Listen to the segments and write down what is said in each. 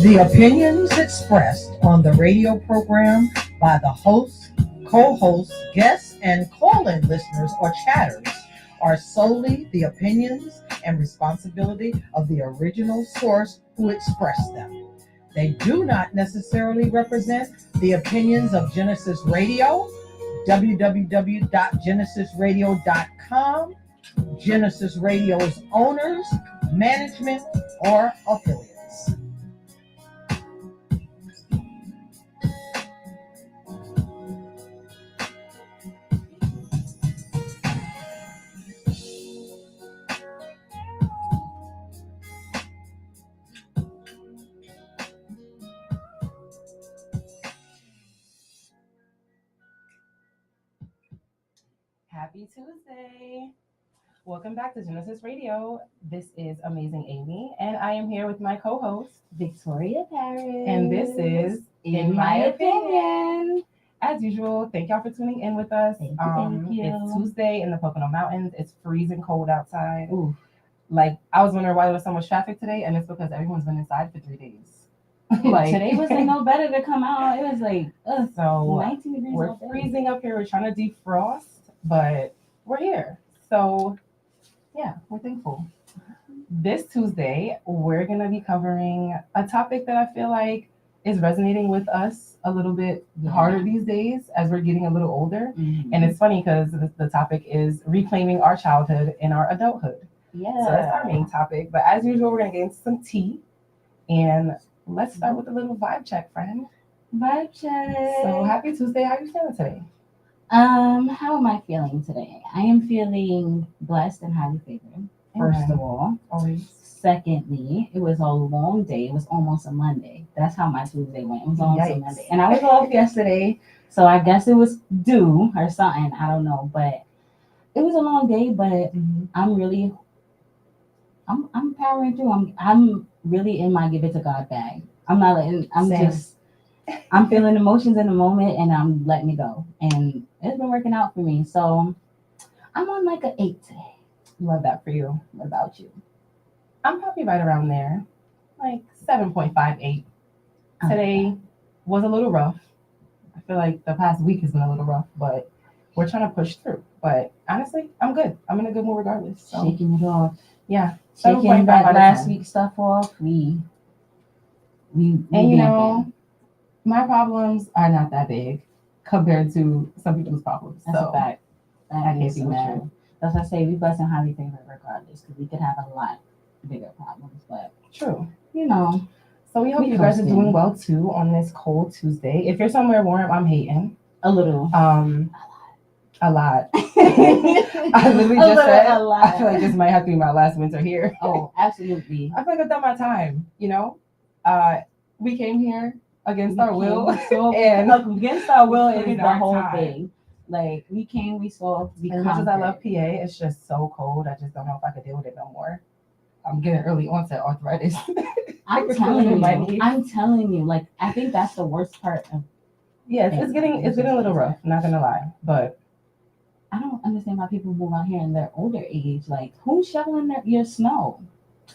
The opinions expressed on the radio program by the hosts, co-hosts, guests, and call-in listeners or chatters are solely the opinions and responsibility of the original source who expressed them. They do not necessarily represent the opinions of Genesis Radio, www.genesisradio.com, Genesis Radio's owners, management, or affiliates. Happy Tuesday. Welcome back to Genesis Radio. This is Amazing Amy, and I am here with my co-host, Victoria Paris. and this is In My Opinion. As usual, thank y'all for tuning in with us. Thank you. It's Tuesday in the Pocono Mountains. It's freezing cold outside. Ooh. Like, I was wondering why there was so much traffic today, and it's because everyone's been inside for 3 days. Today wasn't no better to come out. It was like So 19 degrees. we're all day. freezing up here. We're trying to defrost, but we're here. So, yeah, we're thankful. This Tuesday, we're going to be covering a topic that I feel like is resonating with us a little bit harder these days as we're getting a little older. Mhm. And it's funny because the topic is reclaiming our childhood in our adulthood. Yeah. So that's our main topic. But as usual, we're going to get into some tea. And let's start with a little vibe check, friend. Vibe check. So happy Tuesday. How are you feeling today? How am I feeling today? I am feeling blessed and highly favored. First Amen. of all. Always. Secondly, it was a long day. It was almost a Monday. That's how my Tuesday went. It was almost a Yikes. Monday. And I was off yesterday, so I guess it was due or something. I don't know. But it was a long day, but I'm powering through. I'm really in my give it to God bag. I'm not letting Same. I'm feeling emotions in the moment and I'm letting it go. And it's been working out for me. So I'm on like an 8 today. Love that for you. What about you? I'm probably right around there, like 7.58. Today was a little rough. I feel like the past week has been a little rough, but we're trying to push through. But honestly, I'm good. I'm in a good mood regardless. So Shaking it off. yeah, Shaking 7.5 that out of last 10. week's stuff off. We And you know, my problems are not that big compared to some people's problems. that's So a fact. I That can't is be so mad. true. That's why I say we blessed and highly favored regardless, because we could have a lot bigger problems. But True. you know, So we hope We you guys are coasting. doing well too on this cold Tuesday. If you're somewhere warm, I'm hating. a little. A lot. I literally A just little, said, a lot. I feel like this might have to be my last winter here. Oh, absolutely. I feel like I've done my time, you know? We came here against our will. And against our will Put is in the our whole time. thing. Like we came, we saw, we As much as I love conquered. PA, it's just so cold. I just don't know if I could deal with it no more. I'm getting early onset arthritis. I'm It's telling killing my you. knees. I'm telling you. Like I think that's the worst part of. Yeah, it's getting a little rough, not gonna lie. But I don't understand why people move out here in their older age. Like who's shoveling your snow?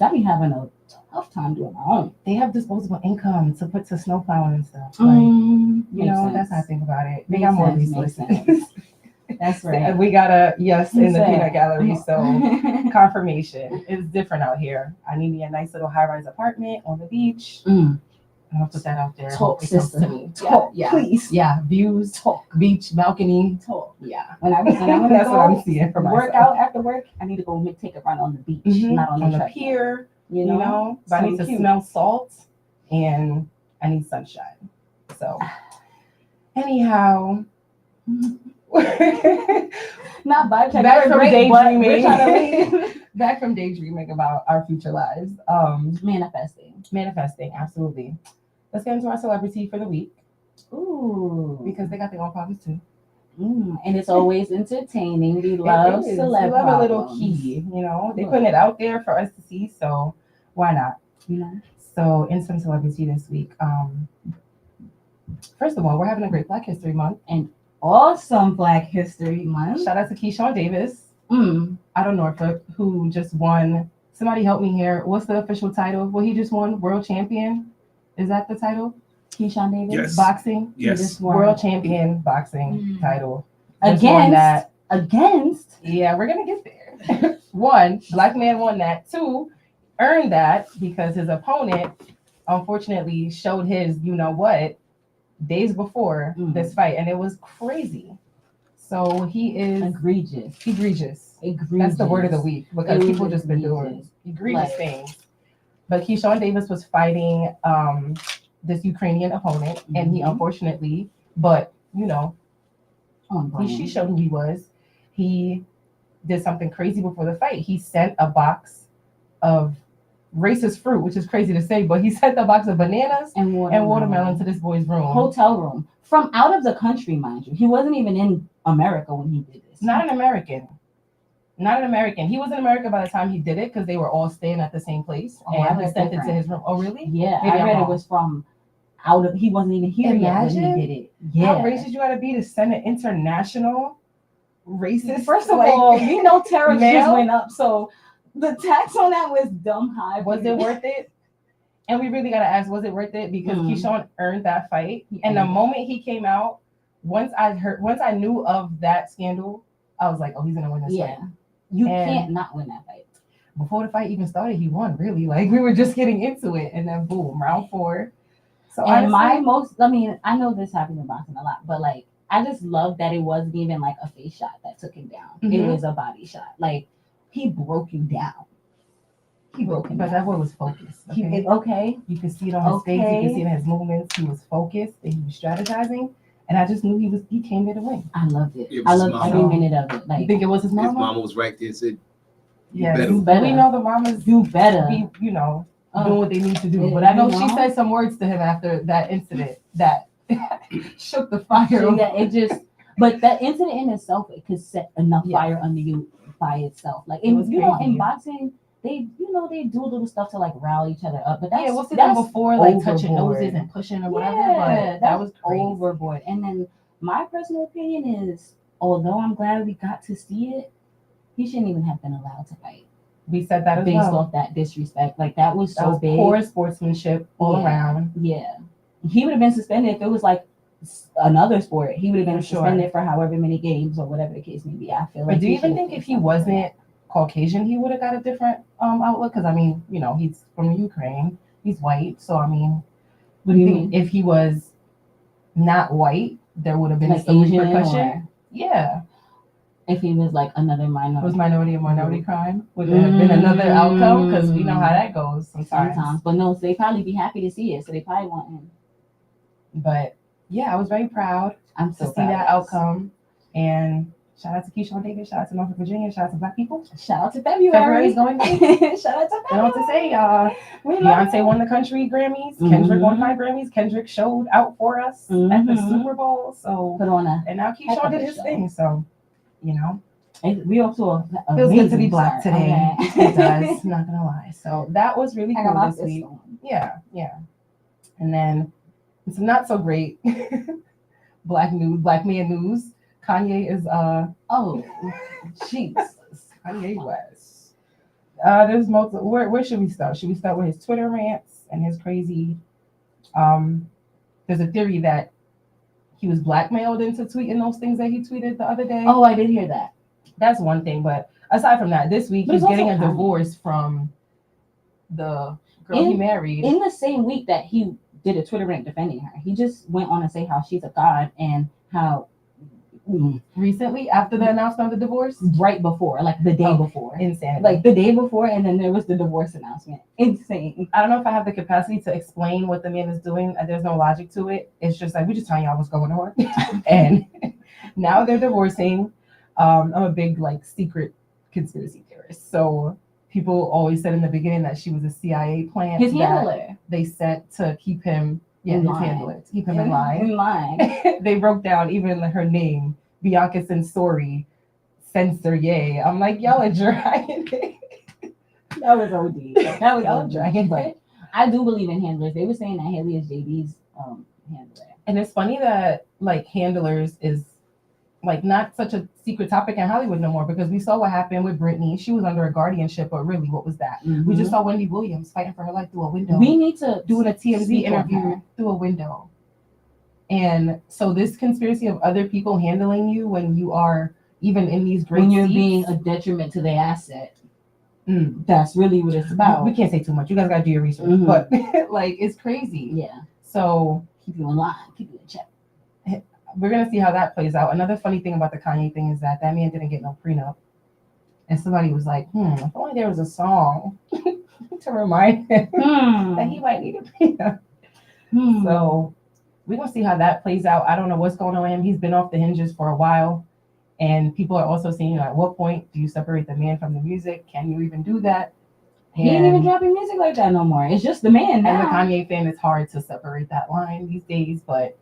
I be having a tough time doing my own. they have disposable income to put to snow plowing and stuff. Makes That's how I sense. think about it. They Makes got more sense, resources. makes sense. That's right. We got a yes in the Sad. peanut gallery, so confirmation. It's different out here. I need me a nice little high-rise apartment on the beach. Mm. I'm gonna put that out there. Talk, Hope it comes sister. to me. Talk, yeah, please. Yeah, views, Talk. beach, balcony. Talk. Yeah, When I'm gonna that's go what I'm seeing for myself. work out after work, I need to go take a run on the beach, Mhm. not on the treadmill. pier. You know, but I need to So cute. smell salt and I need sunshine. So, anyhow. Not vibe check. Back That was from great, but daydreaming. we're trying to leave. Back from daydreaming about our future lives. Manifesting, absolutely. Let's get into our celebrity for the week Ooh. because they got their own problems too. And it's always entertaining. We It love is. celeb We love a little problems, key, you know. They Look. putting it out there for us to see, so why not? you know. So, in some celebrity this week, first of all, we're having a great Black History Month. Awesome Black History Month. Shout out to Keyshawn Davis Mm. out of Norfolk, who just won. Somebody help me here. What's the official title? Well, he just won World Champion. Is that the title? Keyshawn Davis. Yes. Boxing. He Yes. just won. World Champion boxing Mm. title. Just won Against that. against Yeah, we're gonna get there. One, black man won that. Two, earned that because his opponent unfortunately showed his you know what days before Mm. this fight, and it was crazy. So he is egregious. egregious. Egregious. That's the word of the week because It was people just been doing egregious. egregious Like- things. But Keyshawn Davis was fighting this Ukrainian opponent, and he Mhm. unfortunately, but you know, On brand. she showed who he was. He did something crazy before the fight. He sent a box of racist fruit, which is crazy to say, but he sent a box of bananas and and watermelon to this boy's room. hotel room from out of the country, mind you. He wasn't even in America when he did this. Not an American. Not an American. He was in America by the time he did it because they were all staying at the same place. Oh, I And he read sent it to different. his room. Oh, really? Yeah, Maybe I I'm read wrong. it was from out of. He wasn't even here yet when Imagine he did it. How Yeah. racist you gotta be to send an international racist? First of like, all, you know tariffs just mail? went up, so the tax on that was dumb high. was it worth it? And we really gotta ask, was it worth it? Because Mm. Keyshawn earned that fight. He And the earned it. moment he came out, once I knew of that scandal, I was like, oh, he's gonna win this Yeah, fight. you And- can't not win that fight. Before the fight even started, he won. Really, like we were just getting into it, and then boom, round 4. So And honestly, I know this happens in boxing a lot, but like, I just love that it wasn't even like a face shot that took him down. It Mhm. was a body shot. Like, he broke you down. He broke him but that down. boy was focused. He, Okay? okay. You could see it on his face. You Okay. could see it in his movements. He was focused and he was strategizing. And I just knew he came there to win. I loved it. It I was loved mama. every minute of it. You Like, think it was his His mama? mama was right there and said, Yes. better. You better. We know the mamas do better. be, you know, Uh, doing what they need to do. yeah, But I know you she know? said some words to him after that incident that shook the fire. so yeah, it just, but that incident in itself, it could set enough Yeah. fire under you by itself. Like, It in, was you know, crazy. in boxing, they do little stuff to like rally each other up. But that's, Yeah, we'll see them that's before, like touching overboard. noses and pushing or whatever. Yeah, But that was crazy. overboard. And then my personal opinion is, although I'm glad we got to see it, he shouldn't even have been allowed to fight We said that as based well. off that disrespect. Like, that was That so was big. poor sportsmanship all Yeah. around. Yeah, he would have been suspended if it was like another sport. He would have been For sure. suspended for however many games or whatever the case may be. I feel like. But do you he even should've think been if he something. wasn't Caucasian, he would have got a different outlook? Because I mean, you know, he's from Ukraine. He's white, so I mean, What do you think mean? if he was not white, there would have been Like some Asian, repercussion. or Yeah, if he was like another it minority? was minority crime. Would there have been another outcome? Because we know how that goes sometimes. But no, so they probably be happy to see it. So they probably want him. But yeah, I was very proud I'm to so see proud that of us. outcome. And shout out to Keyshawn Davis. Shout out to Norfolk, Virginia. Shout out to Black people. Shout out to February. February's going down. Shout out to I don't know what to say, y'all. We love Beyonce it. won the country Grammys. Kendrick won Mhm. 5 Grammys. Kendrick showed out for us at the Mhm. Super Bowl. So, Put on a. and now Heck Keyshawn of a did his show. thing. So, you know, We also feels good to be black today. Okay. It does. Not gonna lie. So that was really I got cool my this fist week. on. Yeah, yeah. And then some not so great black man news. Kanye is Oh, Jesus. Kanye West. There's multiple. Where should we start? Should we start with his Twitter rants and his crazy? There's a theory that he was blackmailed into tweeting those things that he tweeted the other day. Oh, I did hear that. That's one thing. But aside from that, this week But he's it's getting a also Kanye. divorce from the girl he married. In the same week that he did a Twitter rant defending her, he just went on to say how she's a god and how Recently, after the announcement of the divorce. right before, like the day Oh, before, Insanity. like the day before, and then there was the divorce announcement. Insane. I don't know if I have the capacity to explain what the man is doing. There's no logic to it. It's just like, we're just telling y'all what's going on. And now they're divorcing. I'm a big like secret conspiracy theorist. So people always said in the beginning that she was a CIA plant His that handler. they sent to keep him, In his line. handler, to keep him in line. In line. They broke down even her name Bianca Sensori censor yay. I'm like, y'all are dragging it. That was OD. That was Y'all OD. dragging But it. I do believe in handlers. They were saying that Haley is JB's handler. And it's funny that like handlers is like not such a secret topic in Hollywood no more, because we saw what happened with Britney. She was under a guardianship, but really, what was that? We just saw Wendy Williams fighting for her life through a window. We need to doing a TMZ speak on interview her. through a window. And so this conspiracy of other people handling you when you are even in these great when you're seats, being a detriment to their asset. That's really what it's about. we can't say too much. You guys gotta do your research, Mhm. but like it's crazy. Yeah. So Keep you in line. Keep you in check. we're gonna see how that plays out. Another funny thing about the Kanye thing is that man didn't get no prenup, and somebody was like, if only there was a song to remind him that he might need a prenup. So we're gonna see how that plays out. I don't know what's going on with him. He's been off the hinges for a while, and people are also saying, at what point do you separate the man from the music? Can you even do that? He ain't even dropping music like that no more. It's just the man As a now. Kanye fan, it's hard to separate that line these days, but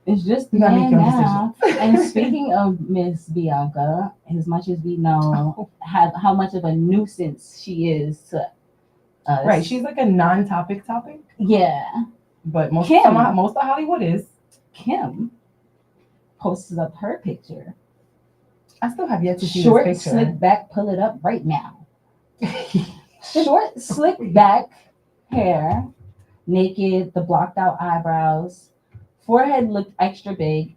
It's just the you gotta make man your now. decision. And speaking of Miss Bianca, as much as we know how much of a nuisance she is to us. Right, she's like a non-topic topic, Yeah. but most Kim. most of Hollywood is. Kim posted up her picture. I still have yet to see Short, this picture. slick back, pull it up right now. Short, slick back hair, naked, the blocked out eyebrows, forehead looked extra big.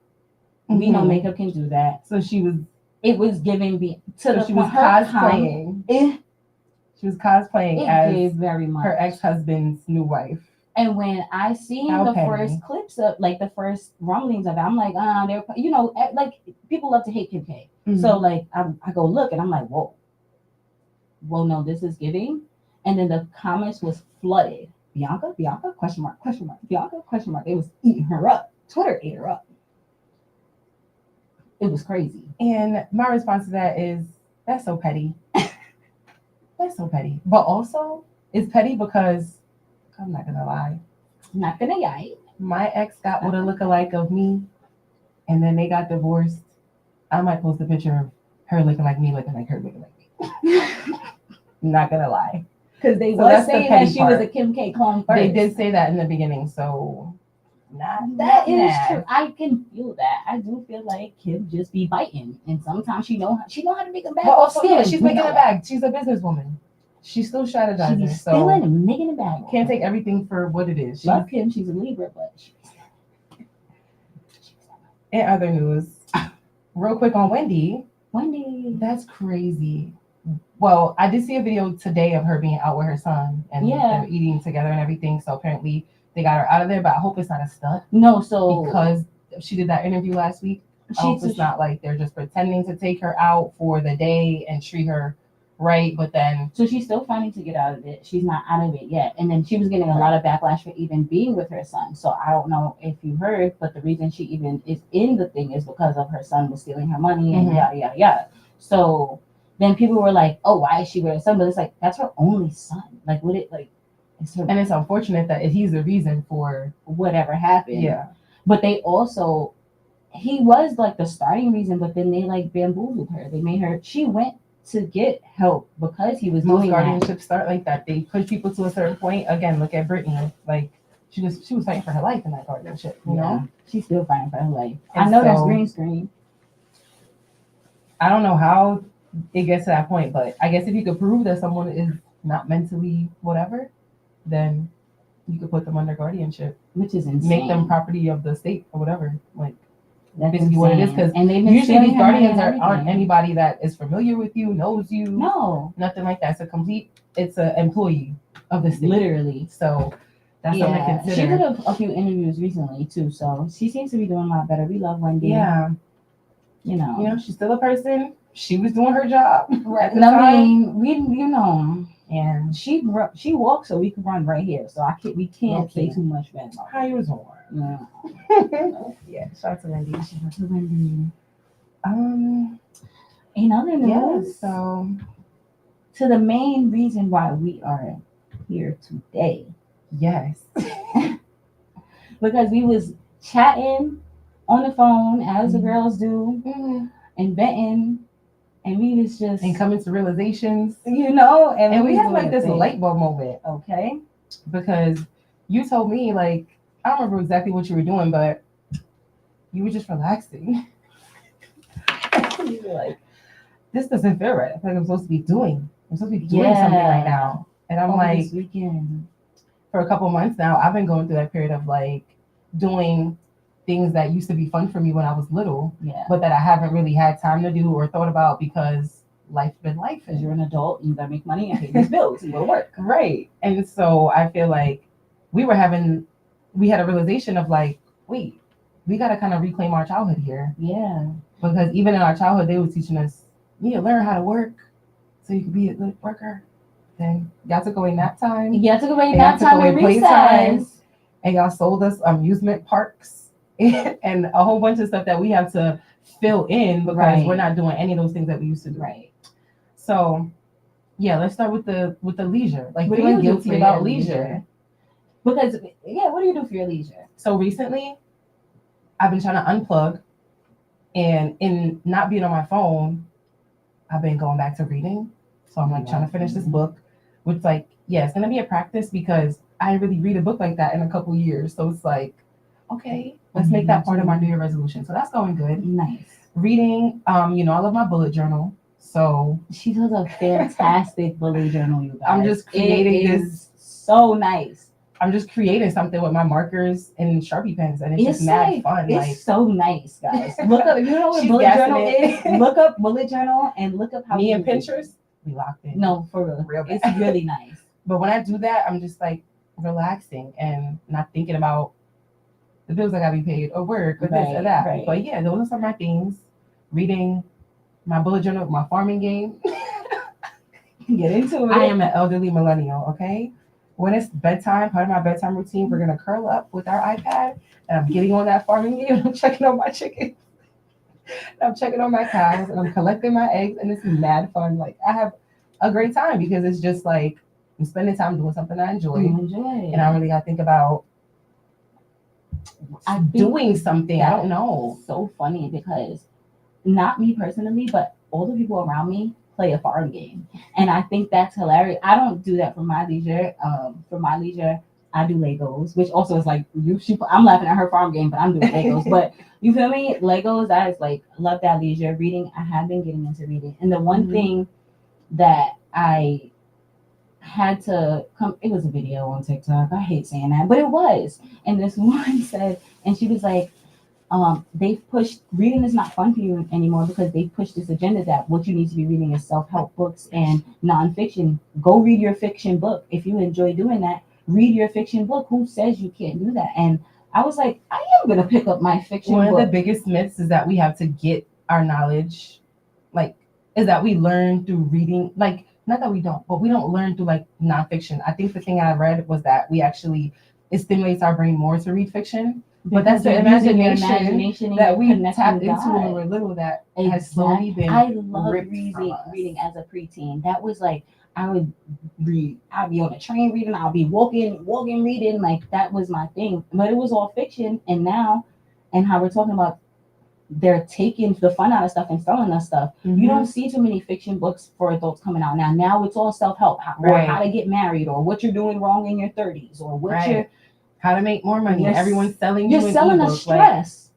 We know Mhm. makeup can do that. So she was. It was giving me to So the she was point- her cosplaying. She was It cosplaying as gave very much. her ex-husband's new wife. And when I seen How the petty. first clips of like the first rumblings of it, I'm like, they're like people love to hate Kim K. So like I go look and I'm like, whoa, no, this is giving. And then the comments was flooded. Bianca, question mark, Bianca, question mark. They was eating her up. Twitter ate her up. It was crazy. And my response to that is, that's so petty. That's so petty. But also, it's petty because, I'm not gonna lie, Not gonna lie. my ex got with a lookalike of me, and then they got divorced. I might post a picture of her looking like me, looking like her, looking like me. Not gonna lie. Because they So was that's the saying petty that she was part. a Kim K clone first. They did say that in the beginning, so not That is mad. true. I can feel that. I do feel like Kim just be biting, and sometimes she know how to make a bag. But also, yeah, she's We making know a bag. She's a businesswoman. She's still She strategizing. be So stealing and making a bag. can't take everything for what it is. Love Kim. She's a Libra, but In other news, real quick on Wendy. Wendy. That's crazy. Well, I did see a video today of her being out with her son and Yeah. they're eating together and everything. So apparently they got her out of there, but I hope it's not a stunt No, so because she did that interview last week. I hope it's not like they're just pretending to take her out for the day and treat her right, but then So she's still fighting to get out of it. She's not out of it yet. And then she was getting a lot of backlash for even being with her son. So I don't know if you heard, but the reason she even is in the thing is because of her son was stealing her money and Mhm. yada yada yada. So then people were like, "Oh, why is she with her son?" But it's like that's her only son. Like, would it like? It's her and it's unfortunate that he's the reason for whatever happened. yeah. But they also, he was like the starting reason, but then they like bamboozled her. They made her. She went to get help because he was Most doing that. guardianships start like that. They push people to a certain point. Again, look at Britney. Like she was fighting for her life in that guardianship, you know? She's still fighting for her life. And I know that's so- green screen. I don't know how it gets to that point, but I guess if you could prove that someone is not mentally whatever, then you could put them under guardianship, Which is insane. make them property of the state or whatever. Like That's basically what it is, insane. 'cause and they've been usually stealing these her money guardians and aren't everything. anybody that is familiar with you, knows you, No, nothing like that. It's an employee of the state. literally. So that's something to Yeah, she consider. did a few interviews recently too, so she seems to be doing a lot better. We love Wendy. Yeah, you know. she's still a person. She was doing her job at the And I time. mean, And she walks so we can run right here. So we can't Okay. say too much bad about her. how you was on. Yeah. Yeah, shout out to Wendy. Shout out to Wendy. Um, In other news, yeah, so to the main reason why we are here today, yes. because we was chatting on the phone as the Mhm. girls do, and venting, and we was just, And coming to realizations. and We was had doing like a this thing. light bulb moment Okay. because you told me, like, I don't remember exactly what you were doing, but you were just relaxing. You were like, this doesn't feel right. I feel like I'm supposed to be doing something right now. And I'm Over like, this weekend. for a couple months now, I've been going through that period of like doing things that used to be fun for me when I was little, Yeah. but that I haven't really had time to do or thought about because life's been life. Because you're an adult and you gotta make money and pay these bills and go to work. Right. And so I feel like we had a realization of like, wait, we got to kind of reclaim our childhood here. Yeah. Because even in our childhood, they were teaching us, you need to learn how to work so you can be a good worker. Then y'all took away nap time. You have to go away And nap y'all took time away and playtime. recess. And y'all sold us amusement parks and a whole bunch of stuff that we have to fill in because Right. we're not doing any of those things that we used to do. Right. So yeah, let's start with the leisure. Like What do feeling you do guilty for about your leisure. Because what do you do for your leisure? So recently, I've been trying to unplug, and in not being on my phone, I've been going back to reading. So I'm like trying to finish this book, which like, yeah, it's gonna be a practice because I didn't really read a book like that in a couple years. So it's like, okay, let's make that part of my New Year resolution. So that's going good. Nice. Reading, I love my bullet journal. So She does a fantastic bullet journal, you guys. I'm just creating it this. Is so nice. I'm just creating something with my markers and Sharpie pens, and it's just mad fun. It's like, so nice, guys. Look up, if you know what bullet journal is, look up bullet journal and look up how me and Pinterest, we locked in. No, for real. It's really nice. But when I do that, I'm just like relaxing and not thinking about the bills that gotta be paid or work or this or that. Right. But yeah, those are some of my things. Reading, my bullet journal, my farming game. Get into it. I am an elderly millennial, okay? When it's bedtime, part of my bedtime routine, we're gonna curl up with our iPad, and I'm getting on that farming game, and I'm checking on my chickens, I'm checking on my cows, and I'm collecting my eggs, and it's mad fun. Like I have a great time because it's just like I'm spending time doing something I enjoy, and I really gotta think about doing something. I don't know. So funny because not me personally, but all the people around me play a farm game, and I think that's hilarious. I don't do that for my leisure. I do Legos, which also is like I'm laughing at her farm game, but I'm doing Legos. But you feel me? Legos, I just like love that leisure. Reading, I have been getting into reading, and the one thing that I had to come, it was a video on TikTok. I hate saying that, but it was. And this woman said, and she was like, they've pushed reading is not fun for you anymore because they've pushed this agenda that what you need to be reading is self-help books and nonfiction. Go read your fiction book. If you enjoy doing that, read your fiction book. Who says you can't do that? And I was like, I am gonna pick up my fiction book. One of the biggest myths is that we have to get our knowledge, is that we learn through reading. Like, not that we don't, but we don't learn through like nonfiction. I think the thing I read was that it stimulates our brain more to read fiction. But that's the imagination that we tapped into when we were little that has slowly been. I love reading as a preteen. That was like I would read. I'd be on a train reading. I'll be walking reading. Like that was my thing. But it was all fiction. And now, and how we're talking about, they're taking the fun out of stuff and selling us stuff. Mm-hmm. You don't see too many fiction books for adults coming out now. Now it's all self-help, or how to get married, or what you're doing wrong in your 30s, or what you're. How to make more money. Everyone's selling you. You're selling us stress.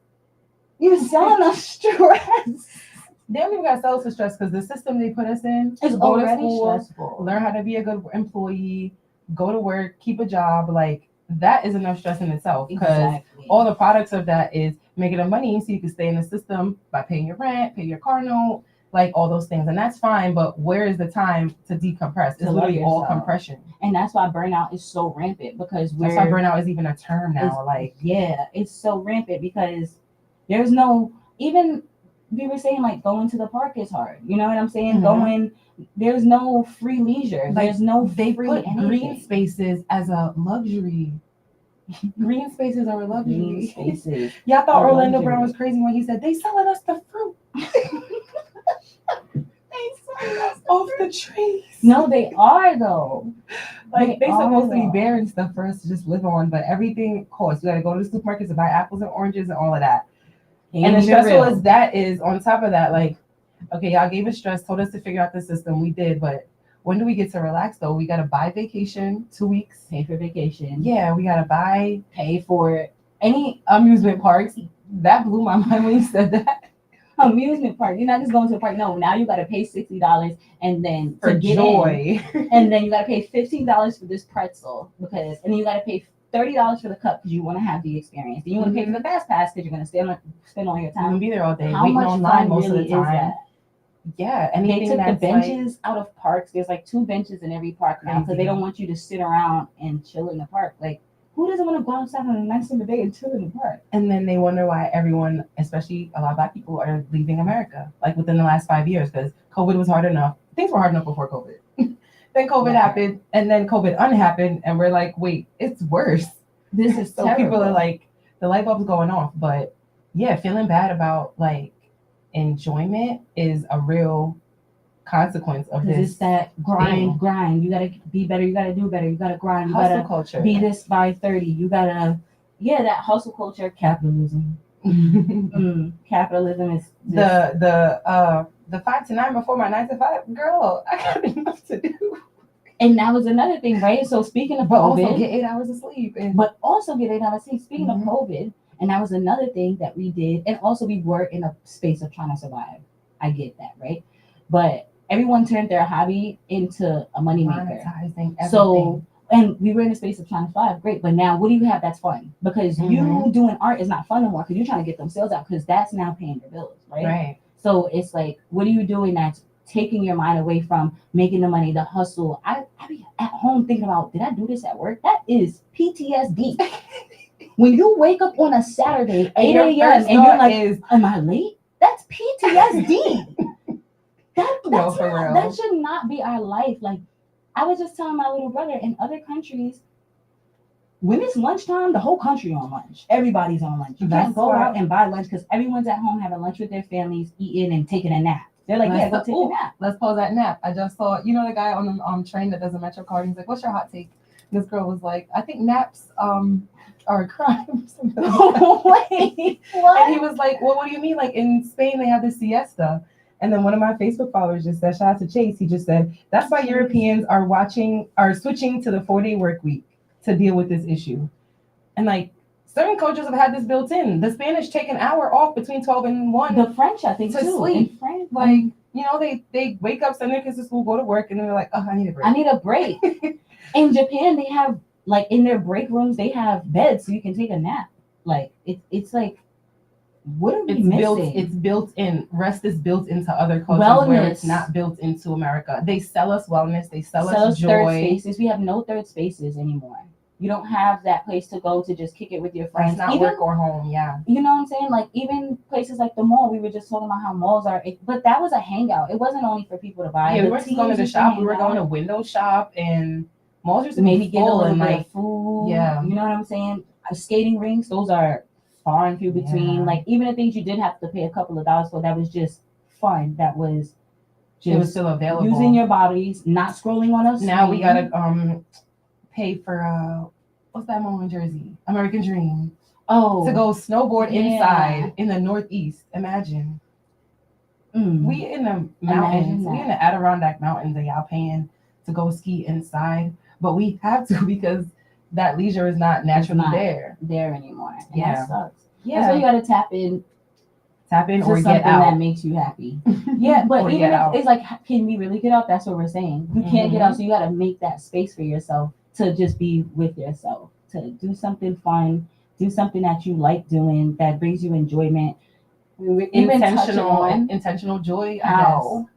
You're selling us stress. They don't even got to sell us the stress because the system they put us in is already stressful. Learn how to be a good employee, go to work, keep a job. Like that is enough stress in itself because all the products of that is making the money so you can stay in the system by paying your rent, pay your car note, like all those things. And that's fine, but where is the time to decompress? It's literally all compression. And that's why burnout is so rampant because that's why burnout is even a term now. It's so rampant because there's no, even we were saying like going to the park is hard. You know what I'm saying? Mm-hmm. There's no free leisure. There's no they put green spaces as a luxury. Green spaces are a luxury. Green spaces. Y'all thought Orlando Brown was crazy when he said they selling us the fruit. They selling us off the trees. No, they are though. Like they supposed to be bearing stuff for us to just live on, but everything costs. You got to go to the supermarkets to buy apples and oranges and all of that. And as stressful as that is, on top of that, like, okay, y'all gave us stress, told us to figure out the system. We did, but when do we get to relax though? We gotta buy vacation, 2 weeks. Pay for vacation. Yeah, we gotta Pay for any amusement parks. That blew my mind when you said that. amusement park. You're not just going to a park. No, now you got to pay $60 and then For to get joy. in, and then you got to pay $15 for this pretzel and then you got to pay $30 for the cup because you want to have the experience. Then you want to pay for the fast pass because you're going to spend all your I'm gonna time. be there all day. How waiting much online fun most really of the time. is that? Yeah, They anything took the that's benches out of parks. There's like 2 benches in every park now because Crazy. they don't want you to sit around and chill in the park. Like, who doesn't want to go outside on a nice summer day and chill in the park? and then they wonder why everyone, especially a lot of Black people, are leaving America. Like within the last 5 years, because COVID was hard enough. Things were hard enough before COVID. Then COVID happened, and then COVID unhappened, and we're like, wait, it's worse. This is So terrible. people are like, the light bulb's going off. But yeah, feeling bad about like enjoyment is a real consequence of because this it's that grind. thing. You gotta be better. You gotta do better. You gotta grind. You Hustle gotta culture. be this by 30. You gotta, that hustle culture, capitalism. Capitalism is just, the 5 to 9 before my 9 to 5, girl, I got enough to do. and that was another thing, right? So speaking of But COVID, also get 8 hours of sleep. And but also get it out of sleep. Speaking Mhm. of COVID, and that was another thing that we did, and also we were in a space of trying to survive. I get that, right? But everyone turned their hobby into a moneymaker. monetizing everything. So, and we were in a space of trying to survive, great. But now, what do you have that's fun? Because you Mhm. doing art is not fun anymore because you're trying to get them sales out because that's now paying your bills, right? Right. So it's like, what are you doing that's taking your mind away from making the money, the hustle? I be at home thinking about, did I do this at work? That is PTSD. When you wake up on a Saturday, 8 your a.m. first and you're thought like, is, am I late? That's PTSD. No, for real. That should not be our life. Like, I was just telling my little brother, in other countries, when it's lunchtime, the whole country on lunch. Everybody's on lunch. You That's can't go why- out and buy lunch because everyone's at home having lunch with their families, eating and taking a nap. They're like, yeah, go take a nap. Let's pause that nap. I just saw, the guy on the train that does a Metro card. He's like, what's your hot take? And this girl was like, I think naps are a crime. Wait, what? And he was like, well, what do you mean? Like in Spain, they have the siesta. And then one of my Facebook followers just said, shout out to Chase. He just said, that's why Europeans are switching to the 4-day work week to deal with this issue. And like certain cultures have had this built in. The Spanish take an hour off between 12 and 1. The French, I think, To too. sleep. In France, Like, they wake up, send their kids to school, go to work, and then they're like, oh, I need a break. I need a break. In Japan, they have, like, in their break rooms, they have beds so you can take a nap. Like, it's like, what are we missing? It's built in. Rest is built into other cultures where it's Wellness. not built into America. They sell us wellness. They sell Sell us us third joy. spaces. We have no third spaces anymore. You don't have that place to go to just kick it with your friends. That's not Even, work or home. Yeah. you know what I'm saying? Like, even places like the mall, we were just talking about how malls are, but that was a hangout. It wasn't only for people to buy. Yeah, The we weren't just teens going to the used shop. hang We were out. going to window shop, and malls used to Maybe be get a full little and bit like of food. yeah. You know what I'm saying? Skating rinks, those are far and few between. Yeah. Like, even the things you did have to pay a couple of dollars for, that was just fun. That was it was just still available. using your bodies, not scrolling on us. Now we gotta pay for what's that mall in Jersey? American Dream. to To go snowboard Yeah. inside in the Northeast. Imagine. We in the mountains. that. We in the Adirondack Mountains, and y'all paying to go ski inside. But we have to because that leisure is not naturally not. there. there anymore. And Yeah. that sucks. That's why you gotta tap in Tap in to or something get that out. makes you happy. Yeah, but Or even get if out. it's like, can we really get out? That's what we're saying. You can't get out, so you gotta make that space for yourself to just be with yourself, to do something fun, do something that you like doing that brings you enjoyment. We even touched on Intentional joy. I how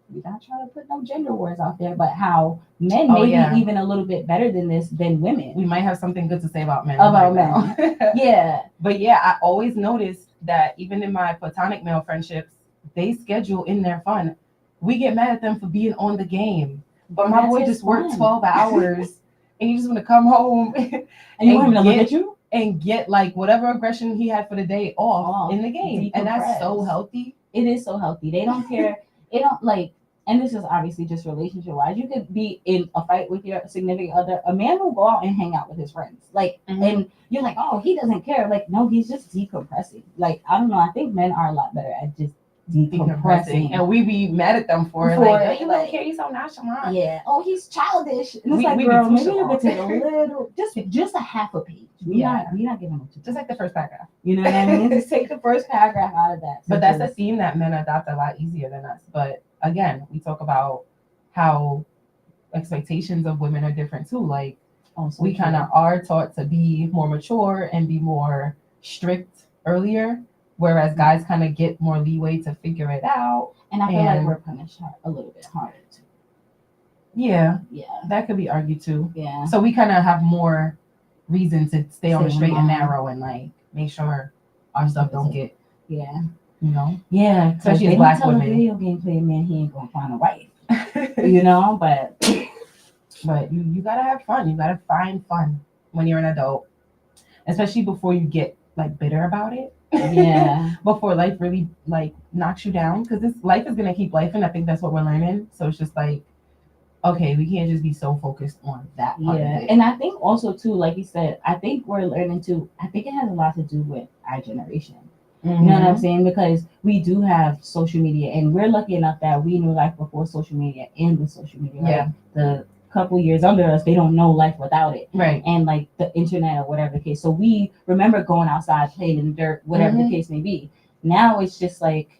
we're not trying to put no gender wars out there, but how men Oh, may yeah. be even a little bit better than this than women. we might have something good to say about men. About right now. Yeah. But yeah, I always noticed that even in my platonic male friendships, they schedule in their fun. We get mad at them for being on the game. But my That's boy his just worked fun. 12 hours and you just want to come home And you want him to look get- at you? and get like whatever aggression he had for the day off in the game. And that's so decompress. healthy. It is so healthy. They don't care. They don't like and this is obviously just relationship wise, you could be in a fight with your significant other. A man will go out and hang out with his friends. Like, Mhm. and you're like, oh, he doesn't care. Like, no, he's just decompressing. Like, I don't know. I think men are a lot better at just decompressing. And we be mad at them for it. For Like, it, oh, you don't like- care, you so nonchalant. Yeah. Oh, he's childish. And it's We like, be girl, too maybe you could shallow. take a little, just a half a page. We not giving them Just like the first paragraph. You know what I mean? Just take the first paragraph out of that. But that's a sentence. theme that men adopt a lot easier than us. But again, we talk about how expectations of women are different too. Like, Also we true. kind of are taught to be more mature and be more strict earlier, whereas guys kind of get more leeway to figure it out. And I feel like and- we're punished a little bit harder too. Yeah, Yeah. that could be argued too. Yeah. So we kind of have more reason to stay on the Stay straight and in line. narrow and like make sure our stuff don't get, Yeah. you know. Yeah. 'cause Especially as they black don't tell women. a video game player man he ain't gonna find a wife. You know, but But you gotta have fun. You gotta find fun when you're an adult, especially before you get like bitter about it. yeah. Before life really like knocks you down, because this life is gonna keep life, and I think that's what we're learning. So it's just like, okay, we can't just be so focused on that part Yeah. of it. And I think also too, like you said, I think we're learning to I think it has a lot to do with our generation. You know what I'm saying? Because we do have social media, and we're lucky enough that we knew life before social media and with social media. Yeah. Like the couple years under us, they don't know life without it. Right. And like the internet or whatever the case. So we remember going outside, playing in the dirt, whatever Mhm. the case may be. Now it's just like,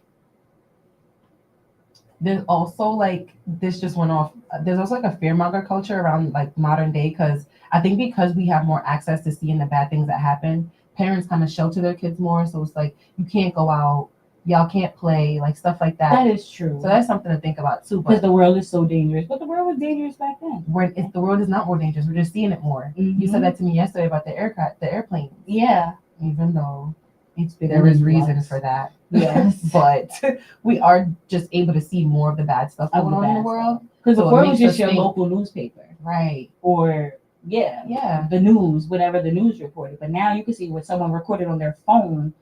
There's also like this just went off. There's also like a fearmonger culture around like modern day, because I think because we have more access to seeing the bad things that happen, parents kind of shelter their kids more. So it's like you can't go out, y'all can't play, like stuff like that. that is true. So that's something to think about too. Because But the world is so dangerous. But the world was dangerous back then. the world is not more dangerous. We're just seeing it more. You Mhm. said that to me yesterday about the airplane. Yeah. Even though It's bigger there is than reason us. for that. Yes. But we are just able to see more of the bad stuff Of going the on in the bad world. Because So it before it was makes just us your think- local newspaper. Right. Or yeah, Yeah. the news, whatever the news reported. But now you can see what someone recorded on their phone,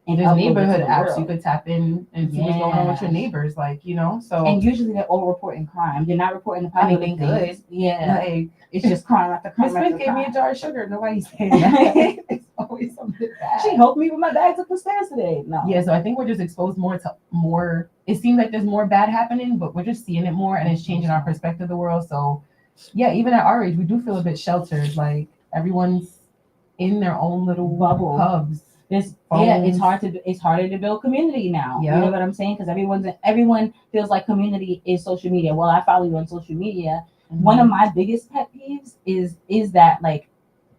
and There's upload it to neighborhood the apps world. you could tap in and see what's going on with your Yes. neighbors, like, you know. So And usually they're all reporting crime. They're not reporting the positive Anything things. Yeah, like it's just crime after crime Miss after Smith gave me a crime. jar of sugar. Nobody's saying that. It's always something bad. She helped me with my bags up the stairs today. No. Yeah, so I think we're just exposed more to more. It seems like there's more bad happening, but we're just seeing it more, and it's changing our perspective of the world. So, yeah, even at our age, we do feel a bit sheltered. Like everyone's in their own little Bubble. hubs. It's Phones. it's harder to build community now. Yeah. You know what I'm saying? Because everyone feels like community is social media. Well, I follow you on social media. One of my biggest pet peeves is that like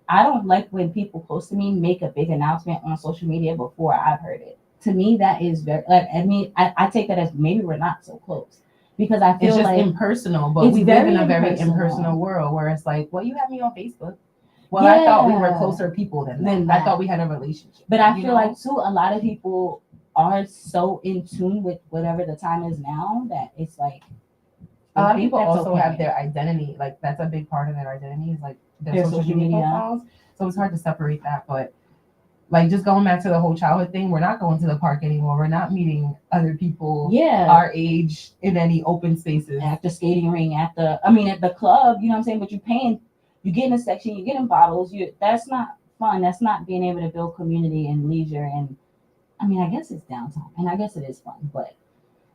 I don't like when people close to me make a big announcement on social media before I've heard it. To me, that is very like I take that as maybe we're not so close because I feel It's just like impersonal, but it's we live in very a very impersonal. impersonal world where it's like, well, you have me on Facebook. Well, I thought we were Yeah. closer people than Than that. I that. thought we had a relationship. But I you feel know? like too, a lot of people are so in tune with whatever the time is now that it's like a lot I of think people that's also okay. have their identity. Like that's a big part of their identity is like their Their social social media media. profiles. So it's hard to separate that. But like just going back to the whole childhood thing, we're not going to the park anymore. We're not meeting other people yeah. our age in any open spaces. At the skating ring, at the club, you know what I'm saying? But you're paying, you get in a section, you're getting bottles. That's not fun. That's not being able to build community and leisure. And I mean, I guess it's downtime, and I guess it is fun, but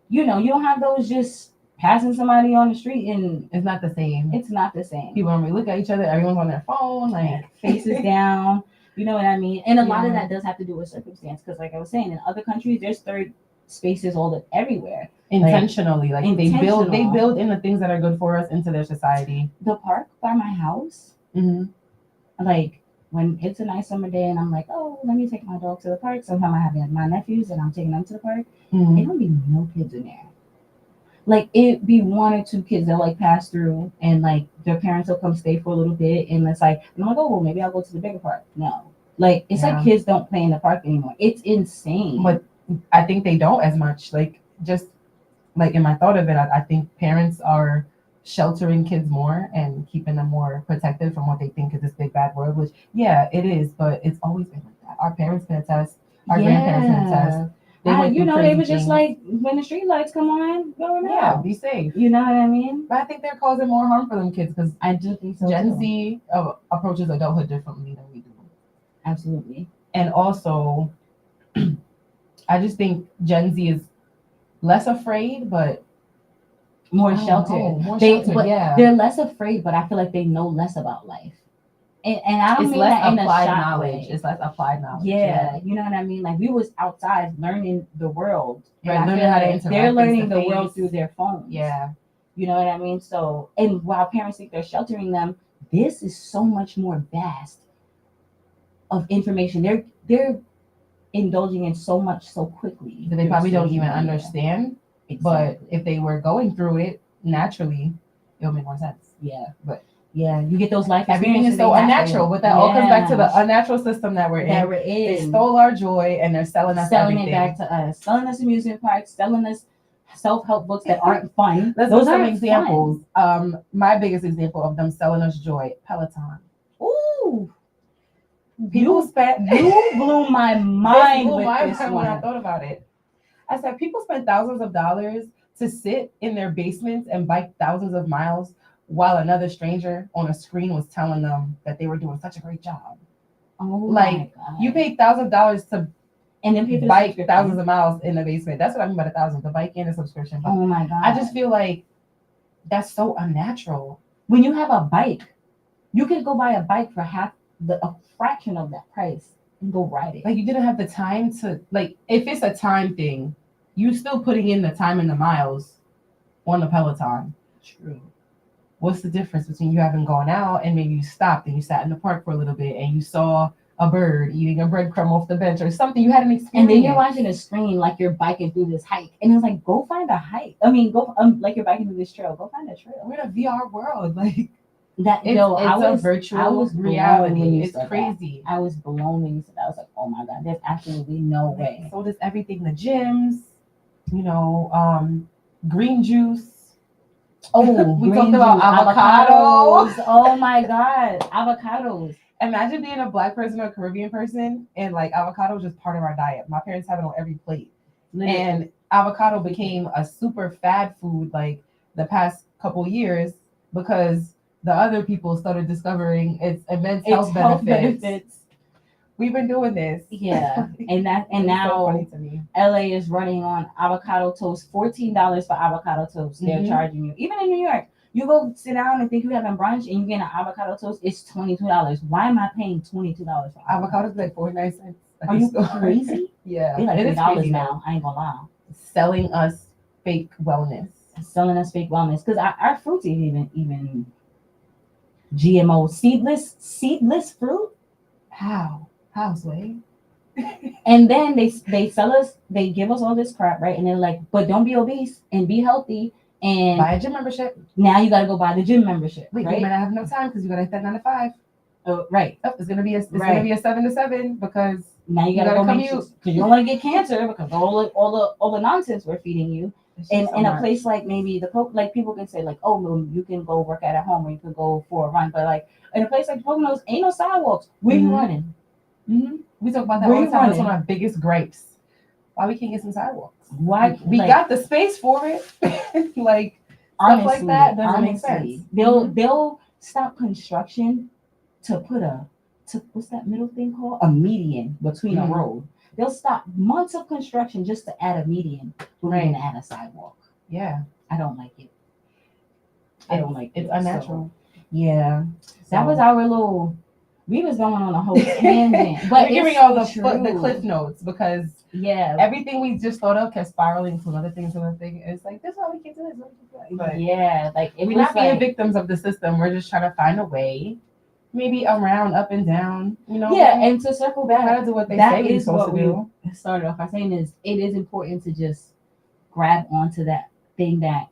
you don't have those just passing somebody on the street, and It's not the same. it's not the same. People don't really look at each other. Everyone's on their phone. Like Faces down. You know what I mean? And a lot of Yeah. that does have to do with circumstance, because like I was saying, in other countries, there's third spaces everywhere. intentionally. Like they Intentional. build in the things that are good for us into their society. The park by my house, like when it's a nice summer day and I'm like, oh, let me take my dog to the park. Sometimes I have my nephews and I'm taking them to the park. It don't be no kids in there. Like it be one or two kids that like pass through and like their parents will come stay for a little bit and it's like, and I'm like, oh, well, maybe I'll go to the bigger park. No, like it's Yeah. like kids don't play in the park anymore. It's insane. But I think they don't as much. Like just like in my thought of it, I think parents are sheltering kids more and keeping them more protected from what they think is this big bad world, which yeah, it is, but it's always been like that. Our parents can attest, our grandparents can attest. They went you through know, they crazy was just things. like, when the street lights come on, go Yeah, now. be safe. You know what I mean? But I think they're causing more harm for them kids because I do think so. Gen too. Z approaches adulthood differently than we do. Absolutely. And also, I just think Gen Z is less afraid, but More I don't sheltered. know, more They, sheltered. but Yeah, they're less afraid, but I feel like they know less about life. And I don't it's mean less that in a applied shot knowledge. way. It's less applied knowledge. Yeah, you know what I mean? Like we was outside learning the world. And Right, I learning feel how to like interact they're learning the face-to-face. world through their phones. Yeah, You know what I mean? So, and while parents think they're sheltering them, this is so much more vast of information. They're indulging in so much so quickly. that they through probably don't social even media. understand. Exactly. But if they were going through it naturally, it'll make more sense. Yeah, But yeah, you get those life everything is experiences so they naturally- unnatural. But that all comes back to the Yeah. unnatural system that we're that in. we're They in. stole our joy and they're selling us Selling everything. it back to us, selling us amusement parks, selling us self-help books that aren't fun. Let's Those do some aren't examples. My biggest example of them selling us joy, Peloton. fun. Ooh, People you spent blew my mind blew with my this mind one. when I thought about it. I said people spend thousands of dollars to sit in their basements and bike thousands of miles while another stranger on a screen was telling them that they were doing such a great job. Oh Like, my god! You paid $1,000 to and then pay for the bike subscription. thousands of miles in the basement. That's what I mean by the thousand, the bike and the subscription. But Oh my god! I just feel like that's so unnatural. when you have a bike, you can go buy a bike for a fraction of that price and go ride it. Like you didn't have the time to like if it's a time thing, you still putting in the time and the miles on the Peloton. True. What's the difference between you having gone out and maybe you stopped and you sat in the park for a little bit and you saw a bird eating a breadcrumb off the bench or something? You had an experience. And then you're watching a screen like you're biking through this hike, and it's like, go find a hike. I mean, go like you're biking through this trail. Go find a trail. We're in a VR world. Like That it's a virtual blown when reality. you It's said crazy. that. I was blown when you said that. I was like, oh my god, there's absolutely no way. So does everything. The gyms, green juice. Oh, We green talked about juice, avocado. avocados. Oh my god, avocados. Imagine being a Black person or a Caribbean person and like avocado is just part of our diet. My parents have it on every plate. Literally. And avocado became a super fad food like the past couple years because the other people started discovering its immense health benefits. We've been doing this. Yeah, and It's so now funny to me. LA is running on avocado toast. $14 for avocado toast. They're Mhm. charging you. Even in New York, you go sit down and think you're having brunch and you get an avocado toast. It's $22. Why am I paying $22 for Avocados like 49 cents. Are you crazy? Yeah, They're like it is $3 crazy now. I ain't gonna lie. selling us fake wellness. Selling us fake wellness because our fruits even GMO seedless fruit. How, Sway? And then they sell us, they give us all this crap, right? And they're like, but don't be obese and be healthy. And Buy a gym membership. now you got to go buy the gym membership, Wait, you right? might not have no time because you got to hit that 9 to 5. Right. Oh, it's gonna be a Right. 7 to 7 because Now you gotta go make sure because you don't want to get cancer because all the nonsense we're feeding you. And in a place like maybe like people can say like, oh, well, you can go work out at home or you can go for a run, but like in a place like Poconos, ain't no sidewalks. Where you running? Mm-hmm. We talk about that Where all you the time. That's running? one of our biggest gripes. Why we can't get some sidewalks? Why We like, got the space for it. Like honestly, stuff like that doesn't make sense. They'll stop construction to put what's that middle thing called? A median between Mhm. a road. They'll stop months of construction just to add a median. We're Right. gonna add a sidewalk. Yeah, I don't like it. I don't like it's it. unnatural. So, yeah. That So, was our little. We was going on a whole tangent, but we're giving it's y'all so the true. cliff notes because Yeah, everything we just thought of kept spiraling to another thing, to another thing. It's like this is why we can't do this. But yeah. Like it we're was not being like, victims of the system. We're just trying to find a way, maybe around, up and down. yeah. And to circle we gotta back, do what they that say we're is supposed what to do. we started off by saying is it is important to just grab onto that thing, that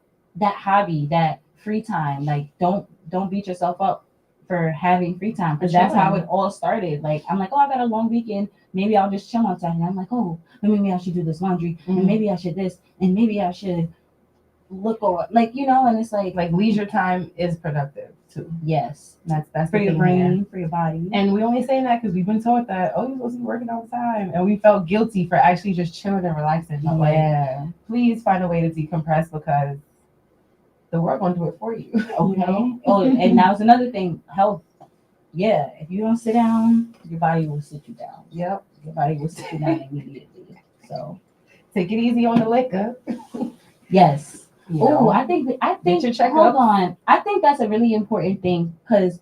hobby, that free time. Like don't beat yourself up for having free time because that's how it all started. Like I'm like, oh, I got a long weekend. Maybe I'll just chill on Saturday. I'm like, oh, maybe I should do this laundry, and maybe I should this, and maybe I should look on, like, you know, and it's like leisure time is productive too. yes, That's for the your thing here. brain, for your body. And we only saying that because we've been taught that, oh, you're supposed to be working all the time. And we felt guilty for actually just chilling and relaxing. But Yeah. please find a way to decompress because the world won't do it for you. Okay. You know? Oh, and now it's another thing, health. Yeah, if you don't sit down, your body will sit you down. Yep. Your body will sit you down immediately. So Take it easy on the liquor. yes. You Oh, know? I think Get your checkup. hold on. I think that's a really important thing because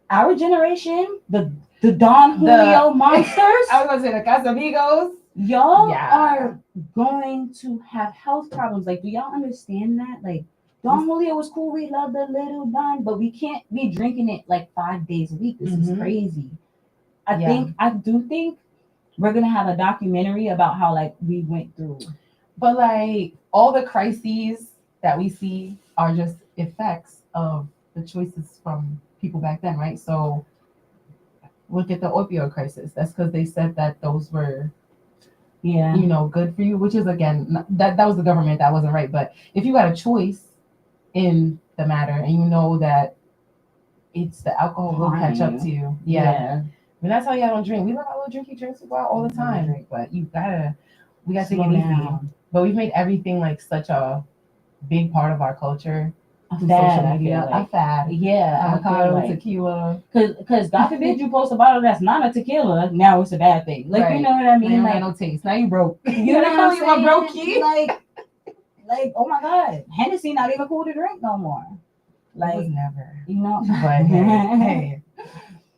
our generation, the Don Julio monsters, I was gonna say the Casamigos. y'all Yeah. are going to have health problems. Like, do y'all understand that? Like, Don Julio was cool. We love the little Don, but we can't be drinking it like 5 days a week. This is Mhm. crazy. Yeah. I do think we're gonna have a documentary about how like we went through. But like all the crises that we see are just effects of the choices from people back then, right? So look at the opioid crisis. That's because they said that those were, Yeah. you know, good for you, which is again that was the government, that wasn't right. But if you got a choice in the matter and you know that it's the alcohol will catch up to you. Yeah. And that's how y'all don't drink. We love our little drinky drinks. We go out all the time. But we gotta take it Slow easy. down. But we've made everything like such a big part of our culture. A through fad, social I media. feel like. A fad. Yeah, Avocado, I feel like. tequila. Cause God forbid you post a bottle that's not a tequila, now it's a bad thing. Like Right. you know what I Now you mean? don't Like got no taste. Now you broke. you know what I'm you a broke saying? kid. Like oh my God, Hennessy not even cool to drink no more. It was Like never. you know, But hey.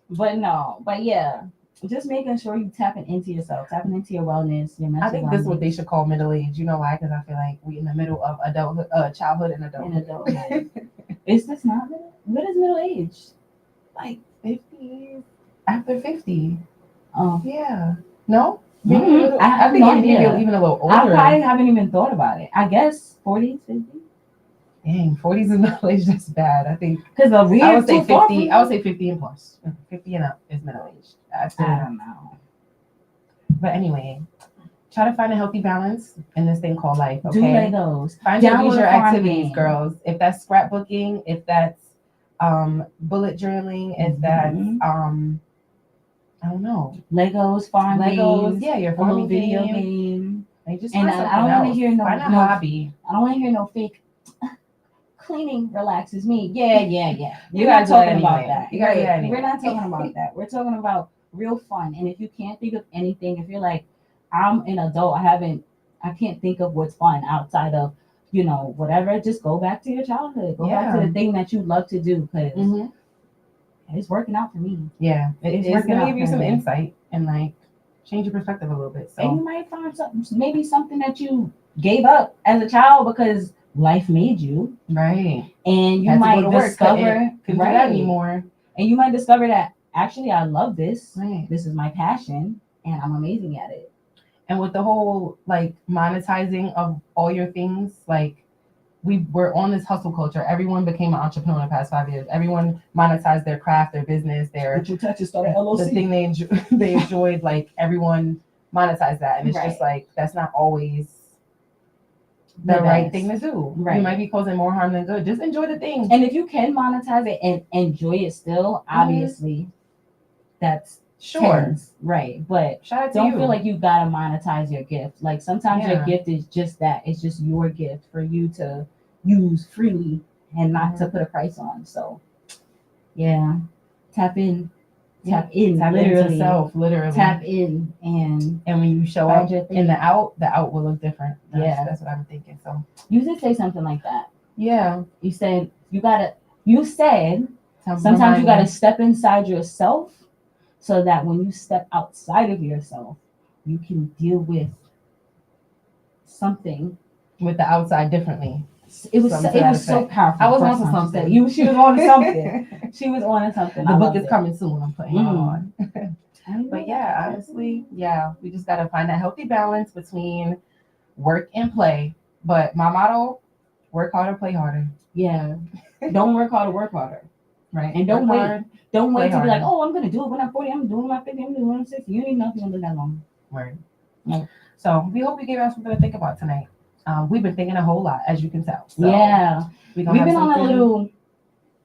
but no, but yeah, just making sure you tapping into yourself, tapping into your wellness, your mental. I think this is what they should call middle age. You know why? Because I feel like we in the middle of adulthood, childhood and adulthood. adulthood. Is this not middle? What is middle age? Like 50, after 50. Oh, Yeah. No? Mhm. Maybe a little, I have think no maybe idea. even a little I older. probably haven't even thought about it. I guess 40s, 50s. Dang, 40s is middle age. That's bad. I think Because I would say too far 50. from I would say 50 and plus. 50 and up is middle age. I don't know. But anyway, try to find a healthy balance in this thing called life. Okay. Do Legos. Find your Download leisure a farm activities, game. girls. If that's scrapbooking, if that's bullet journaling, if that's I don't know, Legos, farm Legos. games. Yeah, your A little farming video game. game. Like just And find I don't want to hear find a no. hobby. I don't want to hear no fake. Cleaning relaxes me. Yeah. You We're gotta not do that talking about anyway. that. You gotta do that Right. anyway. We're not talking about that. We're talking about real fun. And if you can't think of anything, if you're like, I'm an adult, I can't think of what's fun outside of, you know, whatever. Just go back to your childhood. Go back to the thing that you love to do because it's working out for me. Yeah, It's it's working gonna out give you for some me. insight and like change your perspective a little bit. And you So might find maybe something that you gave up as a child because life made you, right, and you had to might go to work, discover couldn't do that anymore. And you might discover that actually I love this. Right. This is my passion, and I'm amazing at it. And with the whole like monetizing of all your things, like we were on this hustle culture. Everyone became an entrepreneur in the past 5 years. Everyone monetized their craft, their business, their Get your touches started LLC. the thing they enjoyed. Like everyone monetized that, and it's just Right. like that's not always the The right best. thing to do. Right. You might be causing more harm than good. Just enjoy the thing. And if you can monetize it and enjoy it still, obviously, that's Sure. tens, right? But Shout out to don't you. feel like you gotta monetize your gift. Like sometimes your Yeah. gift is just that. It's just your gift for you to use freely and not to put a price on. So yeah. Tap in. Tap literally. into self, literally. Tap in and And when you show find up your thing. in the out will look different. That's what I'm thinking. So you did say something like that. yeah. You said sometimes Remind you gotta me. step inside yourself so that when you step outside of yourself, you can deal with something. with the outside differently. It was Something to that so effect. powerful. I was First onto time she something. said it. She was on to something. She was on to something. The I book loved is it. coming soon. I'm putting it on. But yeah, I honestly, yeah, we just gotta find that healthy balance between work and play. But my motto: work harder, play harder. Yeah. Don't work harder, work harder. Right. And don't Work wait. hard, Don't wait play to be like, harder. oh, I'm gonna do it when I'm 40. I'm doing my 50. I'm doing when I'm 60. You ain't nothing gonna live that long. Word. Yeah. So we hope we gave out something to think about tonight. We've been thinking a whole lot, as you can tell. So Yeah, we've we've been on a little.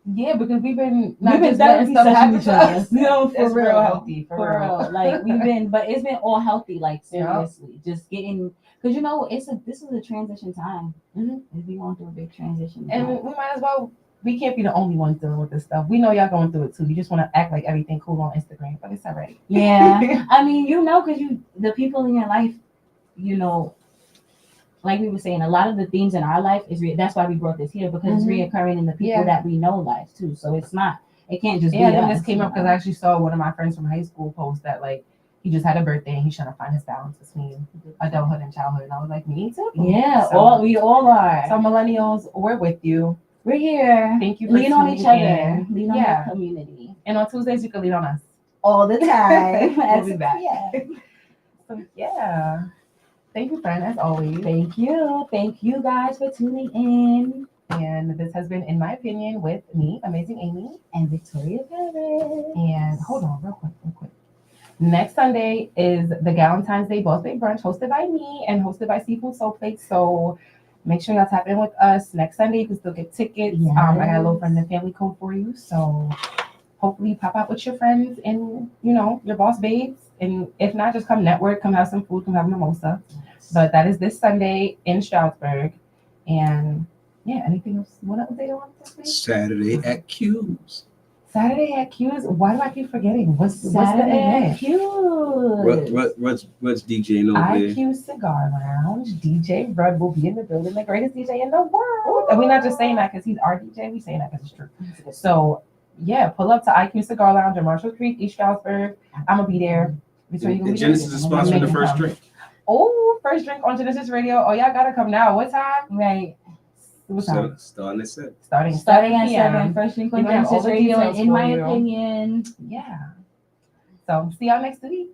Yeah, because we've been We've been just letting therapy stuff happen sessions to with us. each other. No, for It's real. real healthy, for For real. real. Like we've been, but it's been all healthy. Like Yeah. seriously, just getting because this is a transition time. Mhm. We going through a big transition. And time. we might as well. We can't be the only ones dealing with this stuff. We know y'all going through it too. You just want to act like everything cool on Instagram, but it's all right. Yeah, I mean, because the people in your life, like we were saying, a lot of the themes in our life that's why we brought this here because it's reoccurring in the people Yeah. that we know life too. So it can't just be Yeah, then us, this came up because I actually saw one of my friends from high school post that like he just had a birthday and he's trying to find his balance between adulthood and childhood, and I was like, me too. Yeah, So- we all are. So millennials, we're with you. We're here. Thank you for Lean on each tuning other. in. Lean on Yeah. the community. And on Tuesdays, you can lean on us. All the time. We'll be back. Yeah. So yeah. Thank you, friend, as always. Thank you. Thank you guys for tuning in. And this has been In My Opinion with me, Amazing Amy. And Victoria Perez. And hold on, real quick. Next Sunday is the Galentine's Day Boss Babe Brunch hosted by me and hosted by Seafood Soul Plate. So make sure y'all tap in with us next Sunday. You can still get tickets. Yes. I got a little friend and family code for you. So hopefully pop out with your friends and, your boss babes. And if not, just come network, come have some food, come have a mimosa. But that is this Sunday in Stroudsburg. And yeah, anything else you want to update on this week? Saturday at Q's. Saturday at Q's. Why do I keep forgetting? What's the Saturday event? Cute. What's DJing over there? IQ Cigar Lounge. DJ Rudd will be in the building, the greatest DJ in the world. And we're not just saying that because he's our DJ. We're saying that because it's true. So yeah, pull up to IQ Cigar Lounge in Marshall Creek, East Stroudsburg. I'm gonna be there. And Genesis is sponsoring the first drink. Oh, first drink on Genesis Radio. Oh, y'all gotta come now. What time? Right. What time? Starting at 7. Starting Starting at 7 7. First drink on We have all Genesis the Radio. details In for my you. opinion. Yeah. So see y'all next week.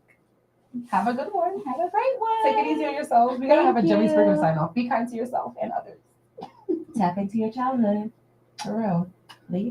Have a good one. Have a great one. Take it easy on yourselves. We gotta have a Thank Joey you. Springer sign off. Be kind to yourself and others. Tap into your childhood. For real. Later.